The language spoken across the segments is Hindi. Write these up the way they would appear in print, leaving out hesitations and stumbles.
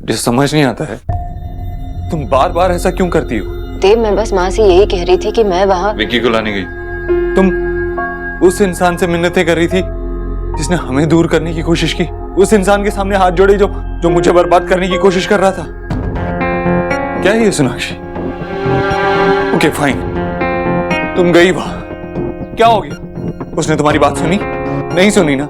मुझे समझ नहीं आता है, तुम बार बार ऐसा क्यों करती हो? देव, मैं बस माँ से यही कह रही थी कि मैं वहाँ विक्की को लाने गई। तुम उस इंसान से मिन्नतें कर रही थी जिसने हमें दूर करने की कोशिश की, उस इंसान के सामने हाथ जोड़े जो मुझे बर्बाद करने की कोशिश कर रहा था। क्या है ये सोनाक्षी? ओके फाइन, तुम गई वहां, क्या हो गया? उसने तुम्हारी बात सुनी? नहीं सुनी ना।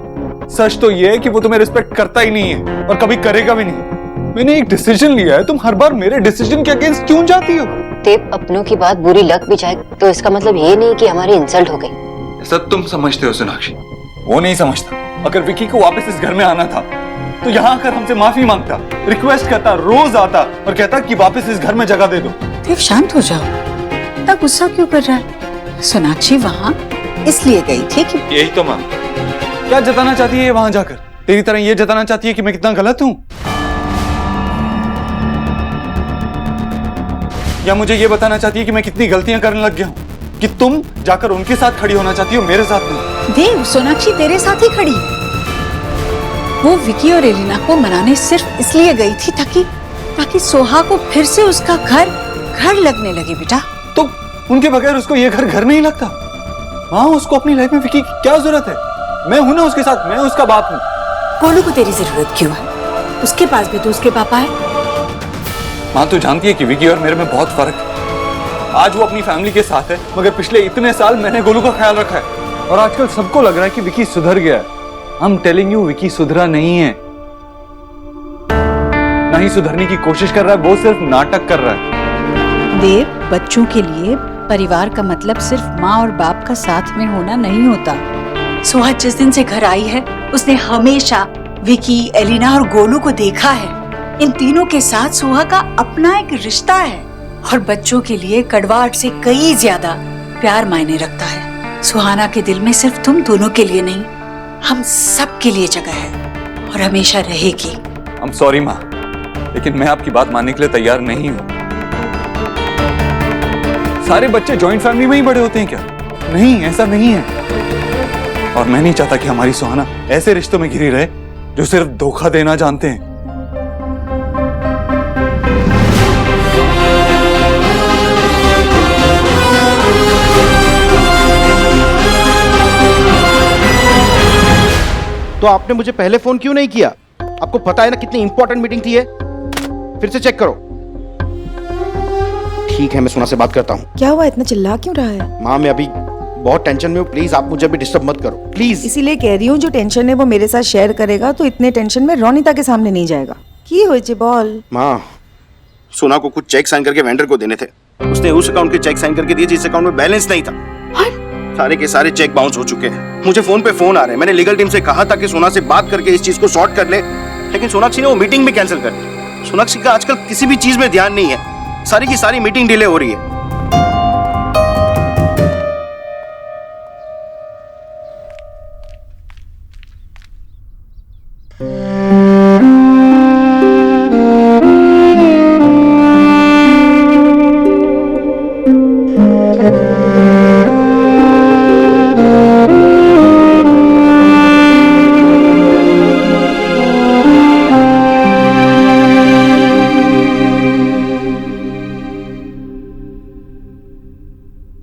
सच तो ये है कि वो तुम्हें रिस्पेक्ट करता ही नहीं है और कभी करेगा भी नहीं। मैंने एक डिसीजन लिया है, तुम हर बार मेरे डिसीजन के अगेंस्ट क्यों जाती हो? देव, अपनों की बात बुरी लग भी जाए तो इसका मतलब ये नहीं कि हमारी इंसल्ट हो गई। ऐसा तुम समझते हो सोनाक्षी, वो नहीं समझता। अगर विक्की को वापस इस घर में आना था तो यहाँ आकर हमसे माफी मांगता, रिक्वेस्ट करता, रोज आता और कहता कि वापस इस घर में जगह दे दो। देव शांत हो जाओ, इतना गुस्सा क्यों कर रहा है? सोनाक्षी वहाँ इसलिए गई थी कि यही तो मां, क्या जताना चाहती है वहां जाकर? तेरी तरह ये जताना चाहती है कि मैं कितना गलत हूं, या मुझे ये बताना चाहती है कि मैं कितनी गलतियां करने लग गया हूं कि तुम जाकर उनके साथ खड़ी होना चाहती हो, मेरे साथ नहीं? देव, सोनाक्षी तेरे साथ ही खड़ी है। वो विकी और एलिना को मनाने सिर्फ इसलिए गई थी ताकि सोहा को फिर से उसका घर लगने लगे। बेटा, तो उनके बगैर उसको ये घर नहीं लगता। मां, उसको अपनी लाइफ में विकी की क्या जरूरत है? मैं हूं ना उसके साथ, मैं उसका बाप हूं। गोलू को तेरी जरूरत क्यों है? उसके पास भी तो उसके पापा है। मां, तू जानती है कि विकी और मेरे में बहुत फर्क है। आज वो अपनी फैमिली के साथ है, मगर पिछले इतने साल मैंने गोलू का ख्याल रखा है और आजकल सबको लग रहा है कि विकी सुधर गया है। I'm telling you, विकी सुधरा नहीं है, नहीं सुधरने की कोशिश कर रहा है, वो सिर्फ नाटक कर रहा है। देव, बच्चों के लिए परिवार का मतलब सिर्फ माँ और बाप का साथ में होना नहीं होता। सोहा जिस दिन से घर आई है उसने हमेशा विकी, एलिना और गोलू को देखा है। इन तीनों के साथ सोहा का अपना एक रिश्ता है और बच्चों के लिए कड़वाहट से कई ज्यादा प्यार मायने रखता है। सुहाना के दिल में सिर्फ तुम दोनों के लिए नहीं, हम सब के लिए जगह है और हमेशा रहेगी। I'm sorry माँ, लेकिन मैं आपकी बात मानने के लिए तैयार नहीं हूँ। सारे बच्चे जॉइंट फैमिली में ही बड़े होते हैं क्या? नहीं, ऐसा नहीं है। और मैं नहीं चाहता कि हमारी सुहाना ऐसे रिश्तों में घिरी रहे जो सिर्फ धोखा देना जानते हैं। तो आपने मुझे पहले फोन क्यों नहीं किया? आपको पता है ना कितनी इंपॉर्टेंट मीटिंग थी ये। फिर से चेक करो। ठीक है, मैं सोना से बात करता हूँ। क्या हुआ, इतना चिल्ला क्यों रहा है? माँ, मैं अभी बहुत टेंशन में हूँ, प्लीज आप मुझे अभी डिस्टर्ब मत करो, प्लीज। इसीलिए कह रही हूँ, जो टेंशन है वो मेरे साथ शेयर करेगा तो इतने टेंशन में रोनिता के सामने नहीं जाएगा। की होइछे बोल। माँ, सोना को कुछ चेक साइन करके वेंडर को देने थे। उसने उस अकाउंट के चेक साइन करके दिए जिस अकाउंट में बैलेंस नहीं था। सारे के सारे चेक बाउंस हो चुके हैं। मुझे फोन पे फोन आ रहे हैं। मैंने लीगल टीम से कहा था कि सोना से बात करके इस चीज को सॉर्ट कर ले, लेकिन सोनाक्षी ने वो मीटिंग भी कैंसिल कर दी। सोनाक्षी का आजकल किसी भी चीज में ध्यान नहीं है। सारी की सारी मीटिंग डिले हो रही है।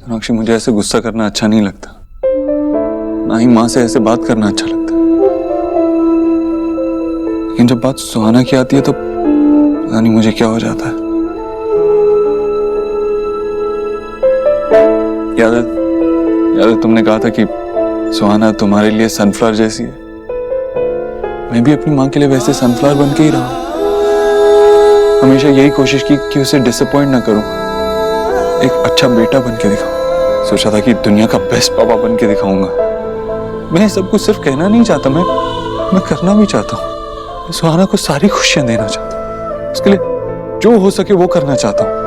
सोनाक्षी, मुझे ऐसे गुस्सा करना अच्छा नहीं लगता, ना ही माँ से ऐसे बात करना अच्छा लगता। लेकिन जब बात सुहाना की आती है तो पता नहीं मुझे क्या हो जाता है। याद है तुमने कहा था कि सुहाना तुम्हारे लिए सनफ्लावर जैसी है। मैं भी अपनी माँ के लिए वैसे सनफ्लावर बन के ही रहा हूं। हमेशा यही कोशिश की कि उसे डिसअपॉइंट ना करूं, एक अच्छा बेटा बन के दिखाऊं। सोचा था कि दुनिया का बेस्ट पापा बन के दिखाऊंगा। मैं सब कुछ सिर्फ कहना नहीं चाहता, मैं करना भी चाहता हूँ। मैं सुहाना को सारी खुशियां देना चाहता हूँ, उसके लिए जो हो सके वो करना चाहता हूँ।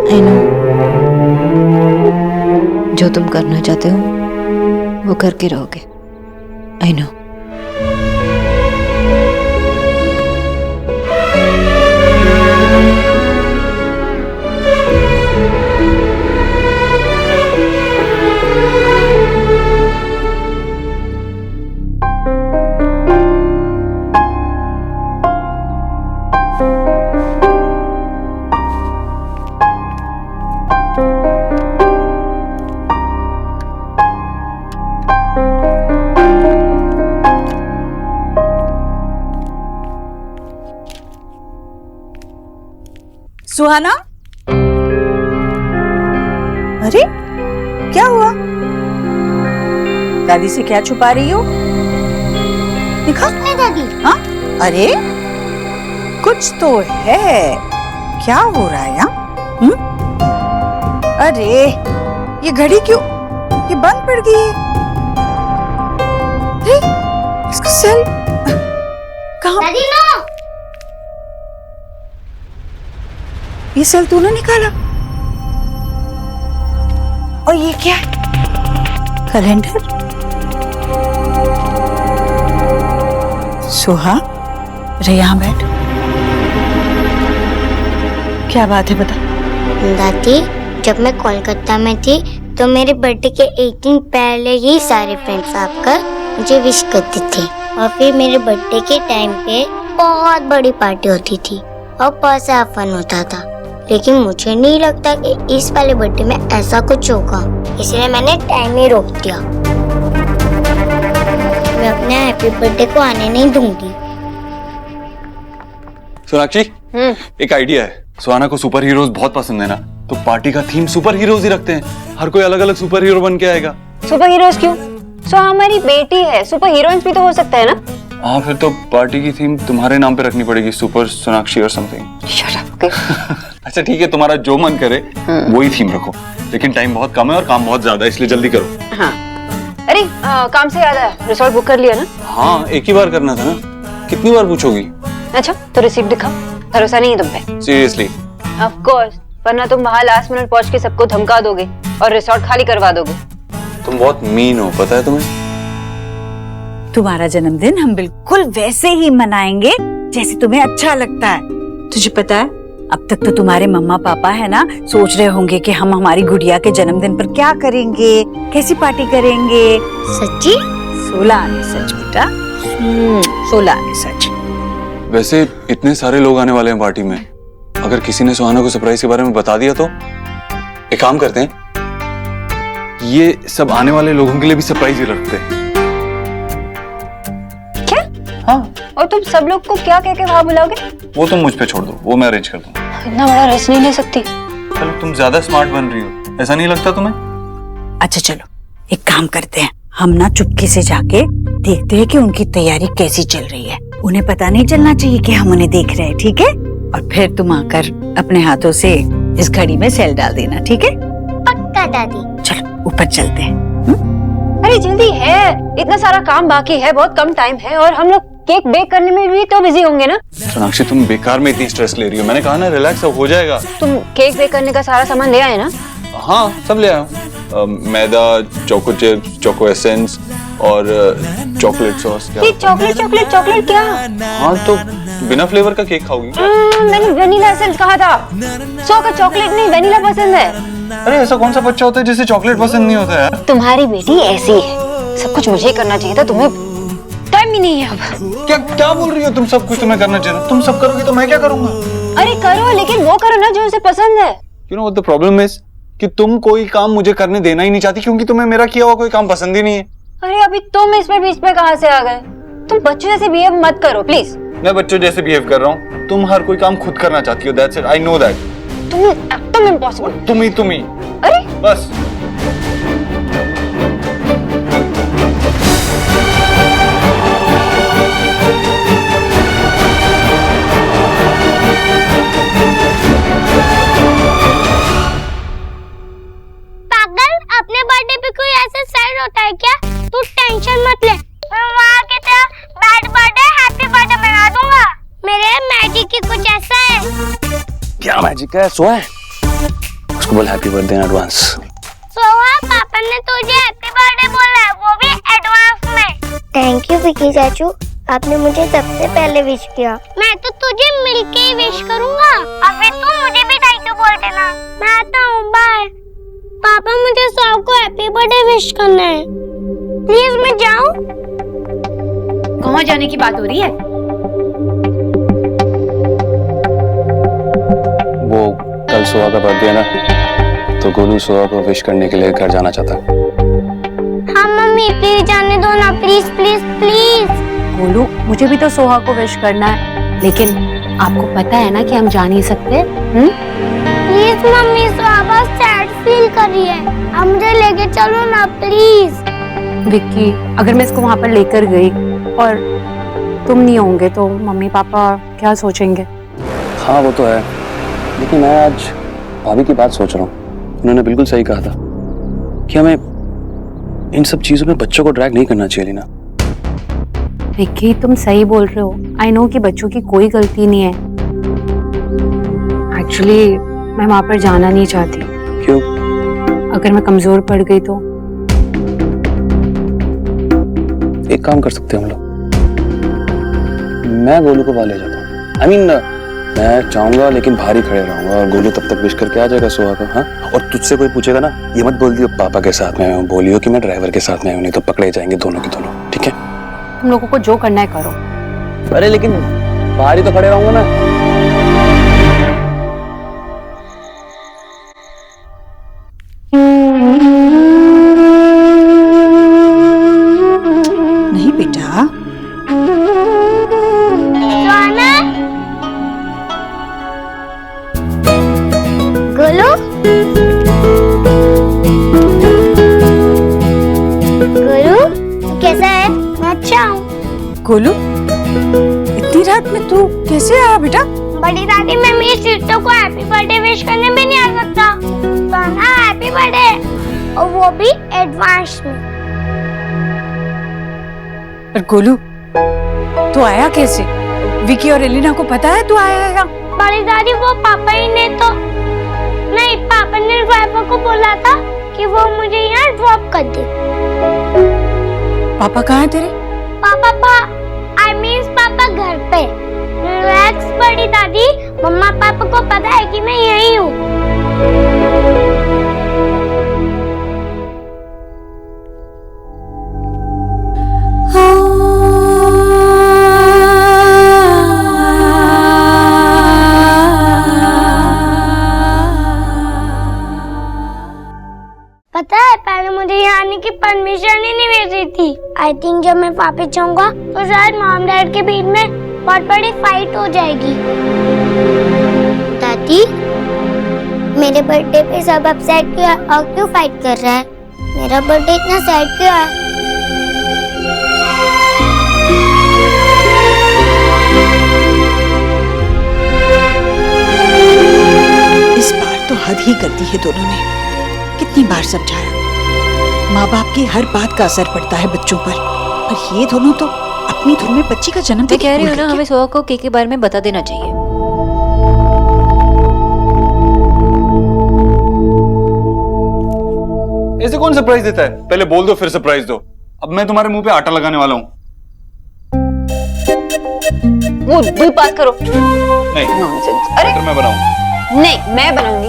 I know, जो तुम करना चाहते हो वो करके रहोगे। I know. सुहाना, अरे क्या हुआ? दादी से क्या छुपा रही हो? दिखा दादी। हाँ, अरे कुछ तो है। क्या हो रहा है यहाँ? अरे ये घड़ी क्यों ये बंद पड़ गई है? अरे इसका सेल कहाँ? दादी नो। ये सेल तूने निकाला? और ये क्या है? कैलेंडर? सुहा, अरे यहाँ बैठ। क्या बात है बता। दादी, जब मैं कोलकाता में थी तो मेरे बर्थडे के एक दिन पहले ही सारे फ्रेंड्स आकर मुझे विश करते थे और फिर मेरे बर्थडे के टाइम पे बहुत बड़ी पार्टी होती थी और बहुत सा फन होता था। लेकिन मुझे नहीं लगता कि इस वाले बर्थडे में ऐसा कुछ होगा, इसलिए मैंने टाइम ही रोक दिया। मैं अपने हैप्पी बर्थडे को आने नहीं दूंगी। सोनाक्षी, एक आइडिया है। सुहाना को सुपर हीरोज बहुत पसंद है ना, तो पार्टी का थीम सुपर हीरोज ही रखते हैं। हर कोई अलग अलग सुपर हीरो बन के आएगा। सुपर हीरोज क्यों? सो हमारी बेटी है, सुपर हीरोइंस भी तो हो सकता है ना। हाँ, फिर तो पार्टी की थीम तुम्हारे नाम पे रखनी पड़ेगी, सुपर सोनाक्षी और समथिंग। Shut up. अच्छा ठीक है, तुम्हारा जो मन करे वही थीम रखो, लेकिन टाइम बहुत कम है और काम बहुत ज्यादा है, इसलिए जल्दी करो। हाँ, अरे काम से याद आया, रिसोर्ट बुक कर लिया ना? हाँ, एक ही बार करना था ना, कितनी बार पूछोगी? अच्छा तो रिसीप्ट दिखाओ, भरोसा नहीं है तुम पे? सीरियसली? ऑफ कोर्स, वरना तुम वहाँ लास्ट मिनट पहुँच के सबको धमका दोगे और रिसोर्ट खाली करवा दोगे। तुम बहुत मीन हो, पता है तुम्हें? तुम्हारा जन्मदिन हम बिल्कुल वैसे ही मनाएंगे जैसे तुम्हें अच्छा लगता है। तुझे पता है, अब तक तो तुम्हारे मम्मा पापा है ना सोच रहे होंगे कि हम हमारी गुड़िया के जन्मदिन पर क्या करेंगे, कैसी पार्टी करेंगे। सच्ची? 16 आने सच बेटा, 16 आने सच। वैसे इतने सारे लोग आने वाले हैं पार्टी में, अगर किसी ने सुहाना को सरप्राइज के बारे में बता दिया तो? एक काम करते हैं, ये सब आने वाले लोगों के लिए भी सरप्राइज ही रखते हैं। क्या? हाँ। और तुम सब लोग को क्या कह के वहाँ बुलाओगे? वो तुम मुझ पे छोड़ दो, वो मैं अरेंज कर दूँ। इतना बड़ा रिस्क नहीं ले सकती। चलो, तुम ज्यादा स्मार्ट बन रही हो, ऐसा नहीं लगता तुम्हें? अच्छा चलो एक काम करते हैं, हम ना चुपके से जाके देखते हैं कि उनकी तैयारी कैसी चल रही है। उन्हें पता नहीं चलना चाहिए कि हम उन्हें देख रहे हैं, ठीक है? और फिर तुम आकर अपने हाथों से इस घड़ी में सेल डाल देना, ठीक है? पक्का दादी। चलो ऊपर चलते हैं। अरे जल्दी है, इतना सारा काम बाकी है, बहुत कम टाइम है और हम लोग केक बेक करने में भी तो बिजी होंगे ना। सोनाक्षी, तुम बेकार में इतनी स्ट्रेस ले रही हो। मैंने कहा ना, रिलैक्स हो जाएगा। तुम केक बेक करने का सारा सामान ले आए ना? हाँ, सब ले आया। मैदा, चोको चिप्स, चोको एसेंस और चॉकलेट सॉस। ये चॉकलेट क्या? हाँ, तो बिना फ्लेवर का केक खाओगी? मैंने वेनिला एसेंस कहा था। सो का चॉकलेट नहीं, वेनिला पसंद है। अरे ऐसा कौन सा बच्चा होता है जिसे चॉकलेट पसंद नहीं होता यार? तुम्हारी बेटी ऐसी है, सब कुछ मुझे करना चाहिए था, तुम्हें टाइम ही नहीं है अब। क्या बोल रही हो तुम? सब कुछ तुम्हें करना चाहिए। तुम सब करोगी तो मैं क्या करूंगा? अरे करो, लेकिन वो करो ना जो उसे पसंद है। You know what the problem is? कि तुम कोई काम मुझे करने देना ही नहीं चाहती क्योंकि तुम्हें मेरा किया हुआ कोई काम पसंद ही नहीं है। अरे अभी तुम इसमें बीच में कहाँ से आ गए? तुम बच्चों जैसे बिहेव मत करो प्लीज। मैं बच्चों जैसे बिहेव कर रहा हूँ? तुम हर कोई काम खुद करना चाहती हो, that's it, I know that. तुम एकदम इम्पॉसिबल। तुम ही अरे बस। अपने बर्थडे पे कोई ऐसा सैड होता है क्या? तू टेंशन मत ले, मैं वहाँ की तरह बैड बर्थडे हैप्पी बर्थडे मना दूंगा। मेरे मैजिक ही कुछ ऐसा है। क्या मैजिक है? सोहा है, उसको बोल happy birthday in advance. Soha, पापा ने तुझे हैप्पी बर्थडे बोला है, वो भी एडवांस में। थैंक यू विकी चाचू, आपने मुझे सबसे पहले विश किया। मैं तो तुझे मिलके ही विश करूंगा और फिर तू मुझे भी थैंक यू बोल देना। मैं आता हूँ, बाय। पापा, मुझे सोहा को हैप्पी बर्थडे विश करना है, प्लीज मैं जाऊँ? कहाँ जाने की बात हो रही है? वो कल सोहा का बर्थडे है ना, तो गोलू सोहा को विश करने के लिए घर जाना चाहता। हाँ मम्मी, प्लीज जाने दो ना, प्लीज प्लीज प्लीज। गोलू, मुझे भी तो सोहा को विश करना है, लेकिन आपको पता है ना कि हम जा नहीं सकते। मम्मी सुहाबा सैड फील कर रही है, अब मुझे लेके चलो ना प्लीज। विक्की, अगर मैं इसको वहाँ पर लेकर गई और तुम नहीं होंगे तो मम्मी पापा क्या सोचेंगे? हाँ वो तो है, लेकिन मैं आज भाभी की बात सोच रहा हूँ। उन्होंने बिल्कुल सही कहा था कि हमें इन सब चीजों में बच्चों को ड्रैग नहीं करना चाहिए लीना। विक्की, तुम सही बोल रहे हो। आई नो कि बच्चों की कोई गलती नहीं है। एक्चुअली मैं वहां पर जाना नहीं चाहती। क्यों? अगर मैं कमजोर पड़ गई तो? एक काम कर सकते हैं हम लोग, मैं गोलू को वहां ले जाता हूँ। I mean, मैं चाहूंगा लेकिन बाहर ही खड़े रहूंगा और गोलू तब तक विश करके आ जाएगा सुहा को। हाँ, और तुझसे कोई पूछेगा ना, ये मत बोल दियो पापा के साथ में हूँ, बोलियो कि मैं ड्राइवर के साथ में हूँ, नहीं तो पकड़े जाएंगे दोनों के दोनों। ठीक है? तुम लोगों को जो करना है करो। अरे लेकिन बाहर ही तो खड़े रहूंगा ना। नहीं बेटा, गोलू, गोलू तू कैसा है? मैं अच्छा हूँ। गोलू इतनी रात में तू कैसे आया बेटा? बड़ी दादी, मैं मेरी सिस्टर को हैप्पी बर्थडे विश करने भी नहीं आ सकता। सोना हैप्पी बर्थडे, और वो भी एडवांस में। और गोलू तू आया कैसे? विकी और एलिना को पता है तू आया है? बड़ी दादी, वो पापा ही ने तो नहीं, पापा ने ड्राइवर को बोला था कि वो मुझे यहाँ ड्रॉप कर दे। पापा कहाँ है तेरे? पापा आई मीन्स पापा घर पे। रिलैक्स बड़ी दादी, मम्मा पापा को पता है कि मैं यही हूँ। पता है, पहले मुझे यहाँ आने की परमिशन ही नहीं मिल रही थी। आई थिंक जब मैं वापस जाऊंगा तो शायद मॉम डैड के बीच में बहुत बड़ी फाइट हो जाएगी। दादी, मेरे बर्थडे पे सब अपसेट क्यों है और क्यों फाइट कर रहा है? मेरा बर्थडे इतना सैड क्यों है? इस बार तो हद ही कर दी है दोनों ने। कितनी बार समझाया, माँ बाप की हर बात का असर पड़ता है बच्चों पर ये दोनों तो अपनी धुन में बच्ची का जन्म मैं कह रही हूँ ना, हमें सोहा को केक के बारे में बता देना चाहिए। ऐसे कौन सरप्राइज देता है? पहले बोल दो फिर सरप्राइज दो। अब मैं तुम्हारे मुंह पे आटा लगाने वाला हूँ। वो बात करो। नहीं, अरे बैटर मैं बनाऊं। नहीं, मैं बनाऊंगी।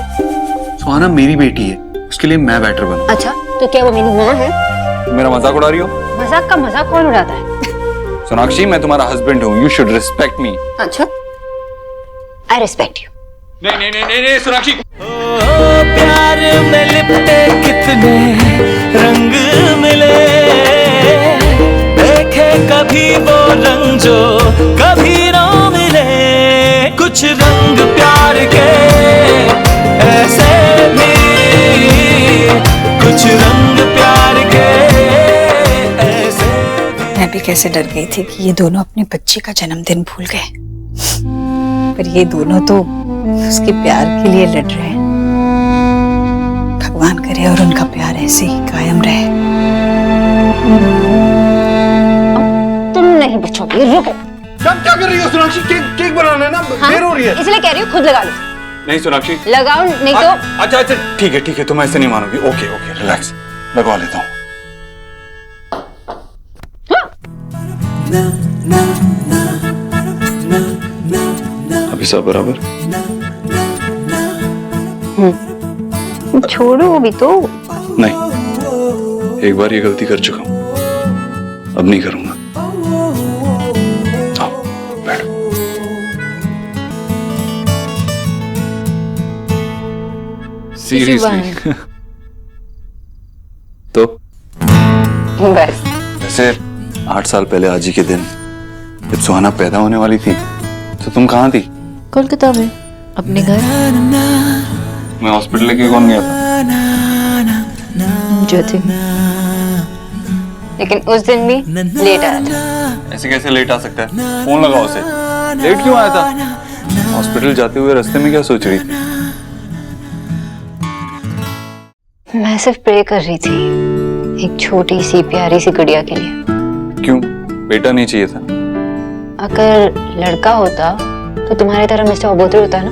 सुहाना मेरी बेटी है, उसके लिए मैं बैटर बनूं। अच्छा, तो क्या वो मेरी माँ है? मेरा मजाक उड़ा रही हो? मजाक का मजाक कौन उड़ाता है? सोनाक्षी, मैं तुम्हारा हस्बैंड हूँ, यू शुड रिस्पेक्ट मी। अच्छा, आई रिस्पेक्ट यू। नहीं नहीं नहीं नहीं सोनाक्षी। प्यार में लिपटे कितने रंग मिले, देखे कभी वो रंग जो कभी ना मिले। कुछ रंग प्यार के ऐसे भी, कुछ रंग प्यार के ऐसे भी। मैं भी कैसे डर गई थी कि ये दोनों अपने बच्चे का जन्मदिन भूल गए, पर ये दोनों तो उसके प्यार के लिए लड़ रहे हैं। भगवान करे और उनका प्यार ऐसे ही कायम रहे। तुम नहीं बचोगे, रुको। क्या कर रही हो सोनाक्षी? केक बनाना है ना, देर हो रही है। इसलिए कह रही हूँ, खुद लगा लो। नहीं सोनाक्षी, लगाओ नहीं तो। अच्छा अच्छा ठीक है, तुम ऐसे नहीं मानोगी। ओके ओके, रिलैक्स, लगवा लेता हूँ। अभी सब बराबर? छोड़ो अभी तो। नहीं, एक बार ये गलती कर चुका हूँ, अब नहीं करूंगा। आओ, बैठो। सीरियसली? तो बस वैसे 8 साल पहले आज ही के दिन जब सुहाना पैदा होने वाली थी तो तुम कहाँ थी? कोलकाता में, अपने घर। मैं हॉस्पिटल लेके कौन गया था? जो थी, लेकिन उस दिन भी लेट आया था। ऐसे कैसे लेट आ सकता है? फोन लगाओ उसे। लेट क्यों आया था? हॉस्पिटल जाते हुए रास्ते में क्या सोच रही थी? मैं सिर्फ प्रे कर रही थी एक छोटी सी प्यारी सी गुड़िया के लिए। क्यों? बेटा नहीं चाहिए था? अगर लड़का होता तो तुम्हारी तरह मिस्टर अबोत्री होता ना।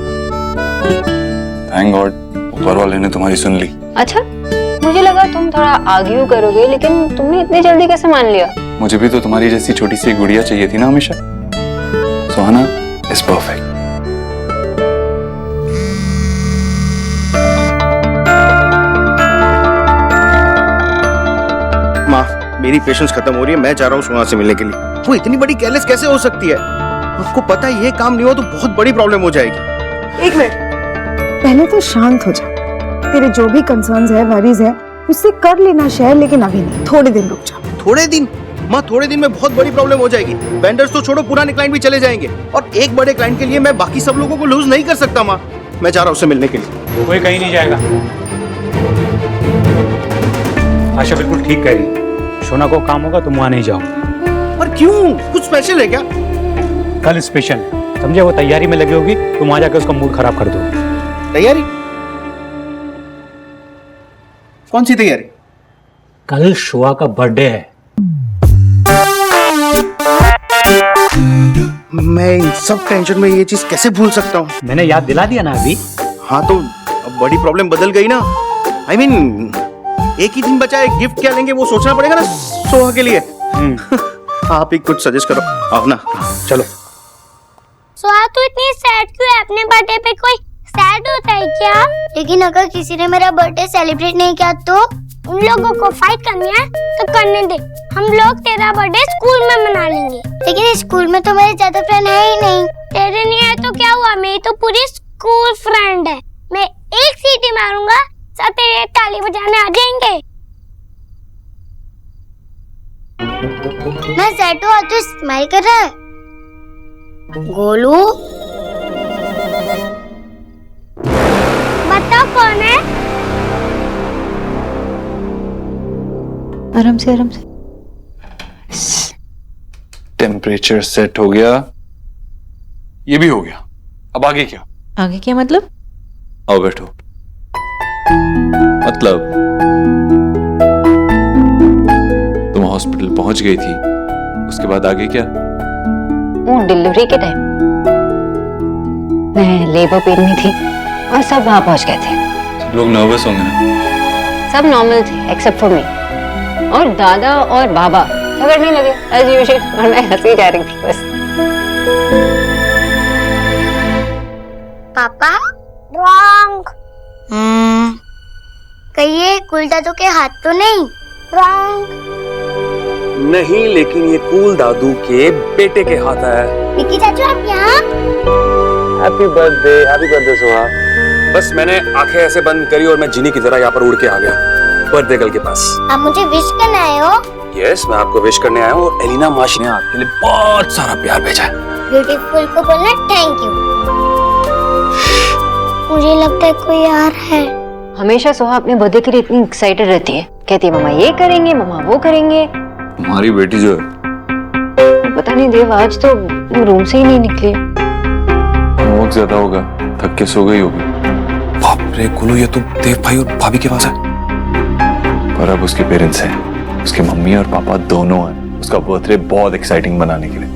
थैंक गॉड, ऊपर वाले ने तुम्हारी सुन ली। अच्छा, मुझे लगा तुम थोड़ा आर्ग्यू करोगे, लेकिन तुमने इतनी जल्दी कैसे मान लिया? मुझे भी तो तुम्हारी जैसी छोटी सी गुड़िया चाहिए थी ना हमेशा। सुहाना इज परफेक्ट। माँ, मेरी पेशेंस खत्म हो रही है, मैं जा रहा हूँ सुहा से मिलने के लिए। वो इतनी बड़ी केयरलेस कैसे हो सकती है? आपको पता है ये काम नहीं हो तो बहुत बड़ी प्रॉब्लम हो जाएगी। एक मिनट, पहले तो शांत हो जा। तेरे जो भी कंसर्न्स है, वरीज है, उससे कर लेना शेयर, लेकिन अभी नहीं, थोड़े दिन रुक जा। थोड़े दिन? माँ, थोड़े दिन में बहुत बड़ी प्रॉब्लम हो जाएगी। वेंडर्स तो छोड़ो, पुराने क्लाइंट भी चले जाएंगे, और एक बड़े क्लाइंट के लिए मैं बाकी सब लोगों को लूज नहीं कर सकता। माँ, मैं जा रहा हूँ उससे मिलने के लिए। कोई कहीं नहीं जाएगा। आशा बिल्कुल ठीक कह रही है। सोना को काम होगा तुम वहां नहीं जाओ। पर क्यों? कुछ स्पेशल है क्या? कल स्पेशल है, समझे? वो तैयारी में लगी होगी, तुम वहां जाकर उसका मूड खराब कर दो। तैयारी? कौन सी तैयारी? कल शुआ का बर्थडे है। मैं इन सब टेंशन में ये चीज कैसे भूल सकता हूँ? मैंने याद दिला दिया ना अभी। हाँ तो अब बड़ी प्रॉब्लम बदल गई ना। I mean, एक ही दिन बचा है, गिफ्ट क्या लेंगे वो सोचना पड़ेगा ना सोहा के लिए। आप ही कुछ सजेस्ट करो। आओ ना, चलो। सोहा, तू इतनी सैड क्यों है? अपने बर्थडे पे कोई सैड होता है क्या? लेकिन अगर किसी ने मेरा बर्थडे सेलिब्रेट नहीं किया तो? उन लोगों को फाइट करनी है तो करने दे, हम लोग तेरा बर्थडे स्कूल में मना लेंगे। लेकिन स्कूल में तो मेरे ज्यादा फ्रेंड है ही नहीं। तेरे नहीं है तो क्या हुआ, मेरी तो पूरी स्कूल फ्रेंड है। मैं एक सीटी मारूंगा, सब तेरे ताली बजाने आ जाएंगे। मैं सेट हूँ, तू स्माइल कर रहा है। गोलू, बताओ कौन है? आराम से, आराम से। टेम्परेचर सेट हो गया, ये भी हो गया। अब आगे क्या? आगे क्या मतलब? आओ बैठो। मतलब तुम हॉस्पिटल पहुंच गई थी, उसके बाद आगे क्या? वो डिलीवरी के टाइम मैं लेबर पेन में थी और सब वहां पहुंच गए थे। सब लोग नर्वस होंगे ना? सब नॉर्मल थे एक्सेप्ट फॉर मी, और दादा और बाबा झगड़ने लगे एज यूजुअल, और मैं हंसी जा रही थी बस। पापा, रॉन्ग। कहीं ये कूल दादू के हाथ तो नहीं? रॉन्ग। नहीं, लेकिन ये कूल दादू के बेटे के हाथ है। विक्की चाचू, आप यहाँ? Happy birthday Soha. बस मैंने आंखें ऐसे बंद करी और मैं जिनी की तरह यहाँ पर उड़ के आ गया बर्थडे गर्ल के पास। आप मुझे विश करने आए हो? यस, मैं आपको विश करने आया हूँ, और एलिना माशी ने आपके लिए बहुत सारा प्यार भेजा है। ब्यूटीफुल को बोलना थैंक यू। मुझे लगता है कोई आ रहा है। हमेशा सोहा अपने बर्थडे के लिए इतनी एक्साइटेड रहती है, कहती है मम्मा ये करेंगे, मम्मा वो करेंगे। तुम्हारी बेटी जो है, पता नहीं देव, आज तो वो रूम से ही नहीं निकली। होमवर्क ज्यादा होगा, थक के सो गई होगी। बाप रे गुलू, ये तो देव भाई और भाभी के पास है। पर अब उसके पेरेंट्स हैं, उसके मम्मी और पापा दोनों हैं उसका बर्थडे बहुत एक्साइटिंग बनाने के लिए।